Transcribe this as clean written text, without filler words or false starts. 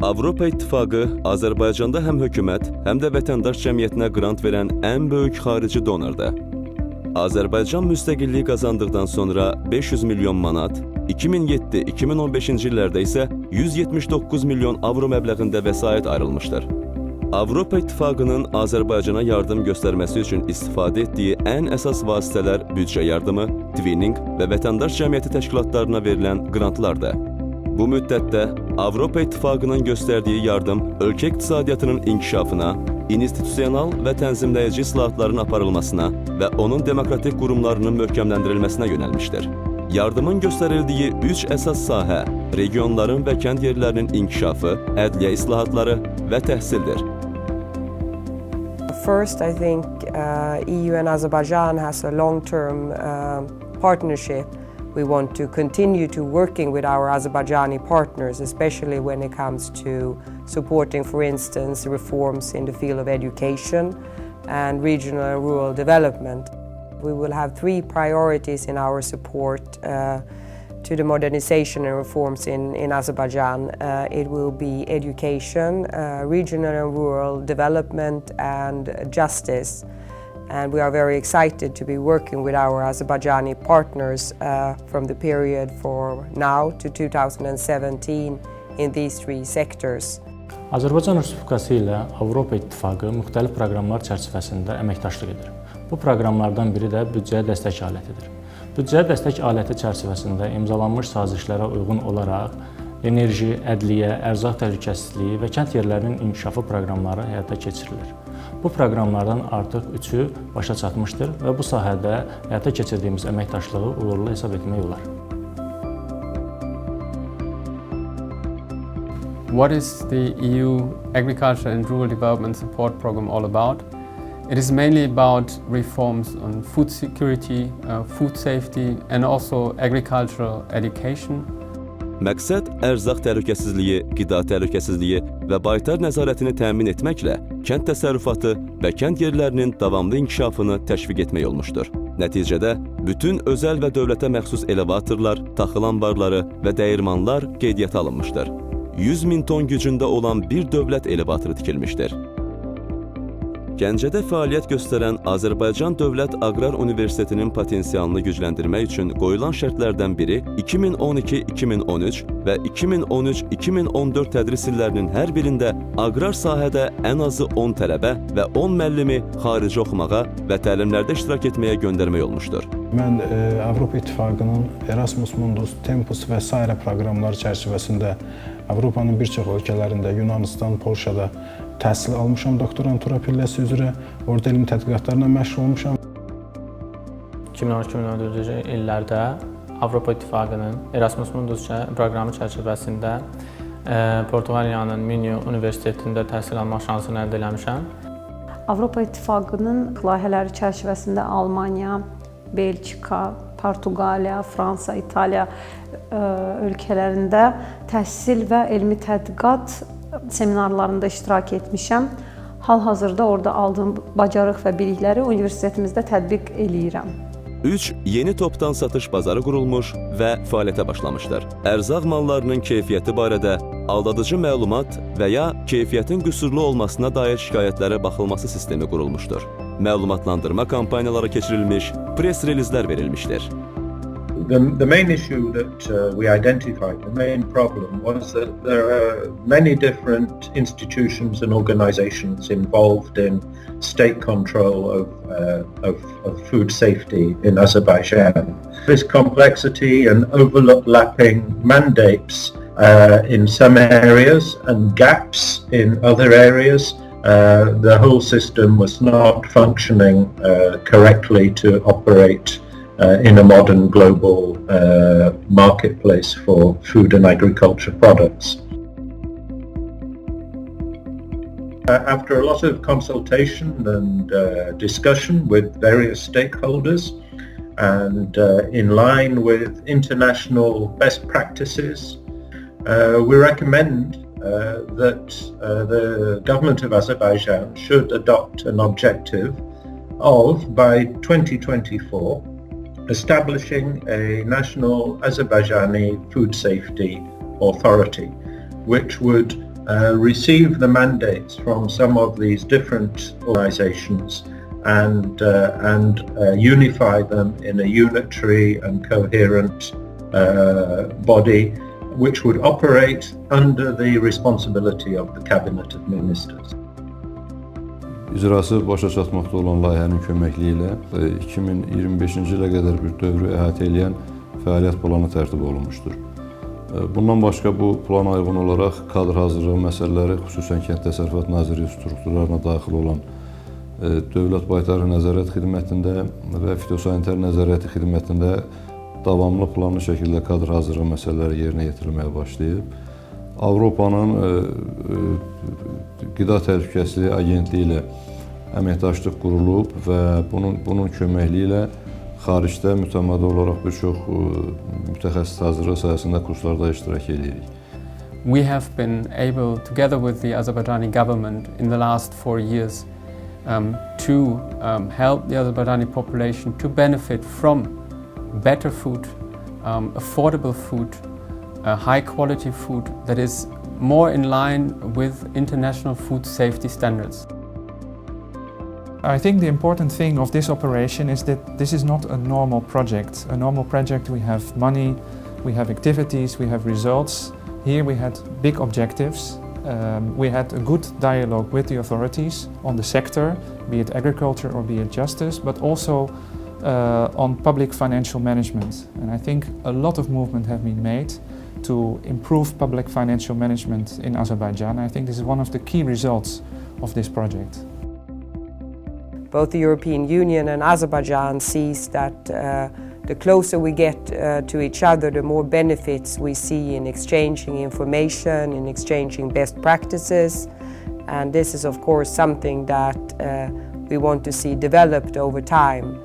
Avropa İttifaqı Azərbaycanda həm hökumət, həm də vətəndaş cəmiyyətinə qrant verən ən böyük xarici donordur. Azərbaycan müstəqillik qazandıqdan sonra 500 milyon manat, 2007-2015-ci illərdə isə 179 milyon avro məbləğində vəsait ayrılmışdır. Avropa İttifaqının Azərbaycana yardım göstərməsi üçün istifadə etdiyi ən əsas vasitələr büdcə yardımı, twinning və vətəndaş cəmiyyəti təşkilatlarına verilən qrantlardır. Bu müddətdə Avropa İttifaqının göstərdiyi yardım ölkə iqtisadiyyatının inkişafına, institusional və tənzimləyici islahatların aparılmasına və onun demokratik qurumlarının möhkəmləndirilməsinə yönəlmişdir. Yardımın göstərildiyi 3 əsas sahə regionların və kənd yerlərinin inkişafı, ədliyyə islahatları və təhsildir. First, I think EU and Azerbaijan has a long-term partnership. We want to continue to working with our Azerbaijani partners, especially when it comes to supporting, for instance, reforms in the field of education and regional and rural development. We will have 3 priorities in our support to the modernization and reforms in Azerbaijan. It will be education, regional and rural development, and justice. And we are very excited to be working with our Azerbaijani partners from the period for now to 2017 in these 3 sectors. Azərbaycan Respublikası ilə Avropa İttifaqı müxtəlif proqramlar çərçivəsində əməkdaşlıq edir. Bu proqramlardan biri də büdcəyə dəstək alətidir. Büdcəyə dəstək aləti çərçivəsində imzalanmış sazişlərə uyğun olaraq enerji, ədliyyə, ərzaq təhlükəsizliyi və kənd yerlərinin inkişafı proqramları həyata keçirilir. Bu proqramlardan artıq 3-ü başa çatmışdır və bu sahədə həyata keçirdiyimiz əməkdaşlığı uğurlu hesab etmək olar. What is the EU Agriculture and Rural Development Support Program all about? It is mainly about reforms on food security, food safety, and also agricultural education. Məqsəd ərzaq təhlükəsizliyi, qida təhlükəsizliyi və baytar nəzarətini təmin etməklə kənd təsərrüfatı və kənd yerlərinin davamlı inkişafını təşviq etmək olmuşdur. Nəticədə bütün özəl və dövlətə məxsus elevatorlar, taxıl anbarları və dəyirmanlar qeydiyyata alınmışdır. 100 min ton gücündə olan bir dövlət elevatoru tikilmişdir. Gəncədə fəaliyyət göstərən Azərbaycan Dövlət Aqrar Universitetinin potensialını gücləndirmək üçün qoyulan şərtlərdən biri 2012-2013 və 2013-2014 tədris illərinin hər birində aqrar sahədə ən azı 10 tələbə və 10 müəllimi xarici oxumağa və təlimlərdə iştirak etməyə göndərmək olmuşdur. Mən Avropa İttifaqının Erasmus Mundus, Tempus və s. proqramları çərçivəsində Avropanın bir çox ölkələrində, Yunanistan, Polşada təhsil almışam, doktorantura pilləsi üzrə, orada elm tədqiqatlarına məşğul olmuşam. 2013-2014-cü illərdə Avropa İttifaqının Erasmus Mundus proqramı çərçivəsində Portuqaliyanın Minho Universitetində təhsil almaq şansını əldə eləmişəm. Avropa İttifaqının layihələri çərçivəsində Almaniya, Belçika, Portuqaliya, Fransa, İtaliya ölkələrində təhsil və elmi tədqiqat seminarlarında iştirak etmişəm. Hal-hazırda orada aldığım bacarıq və bilikləri universitetimizdə tətbiq eləyirəm. 3 yeni topdan satış bazarı qurulmuş və fəaliyyətə başlamışdır. Ərzaq mallarının keyfiyyəti barədə aldadıcı məlumat və ya keyfiyyətin qüsurlu olmasına dair şikayətlərə baxılması sistemi qurulmuşdur. Məlumatlandırma kampaniyaları keçirilmiş, press relizlər verilmişdir. The main issue that we identified, the main problem, was that there are many different institutions and organizations involved in state control of food safety in Azerbaijan. This complexity and overlapping mandates in some areas and gaps in other areas, the whole system was not functioning correctly to operate in a modern global marketplace for food and agriculture products. After a lot of consultation and discussion with various stakeholders, and in line with international best practices, we recommend that the government of Azerbaijan should adopt an objective of, by 2024, establishing a national Azerbaijani food safety authority, which would receive the mandates from some of these different organizations and unify them in a unitary and coherent body which would operate under the responsibility of the Cabinet of Ministers. İcrası başa çatmaqda olan layihənin köməkliyi ilə 2025-ci ilə qədər bir dövrü əhatə edən fəaliyyət planı tərtib olunmuşdur. Bundan başqa bu plana uyğun olaraq kadr hazırlığı məsələləri, xüsusən Kənd Təsərrüfatı Nazirliyi strukturlarına daxil olan Dövlət Baytarlıq Nəzarət Xidmətində və Fitosanitar Nəzarəti Xidmətində davamlı planlı şəkildə kadr hazırlığı məsələləri yerinə yetirilməyə başlayıb. Avropanın Qida Təhlükəsizliyi Agentliyi ilə əməkdaşlıq qurulub və bunun köməkliyi ilə xaricdə mütəmadi olaraq bir çox mütəxəssis hazırlıq sahəsində kurslarda iştirak edirik. We have been able, together with the Azerbaijani government in the last 4 years, to help the Azerbaijani population to benefit from better food, affordable food, high quality food that is more in line with international food safety standards. I think the important thing of this operation is that this is not a normal project. A normal project, we have money, we have activities, we have results. Here we had big objectives. We had a good dialogue with the authorities on the sector, be it agriculture or be it justice, but also on public financial management. And I think a lot of movement have been made to improve public financial management in Azerbaijan. I think this is one of the key results of this project. Both the European Union and Azerbaijan sees that the closer we get to each other, the more benefits we see in exchanging information, in exchanging best practices. And this is of course something that we want to see developed over time.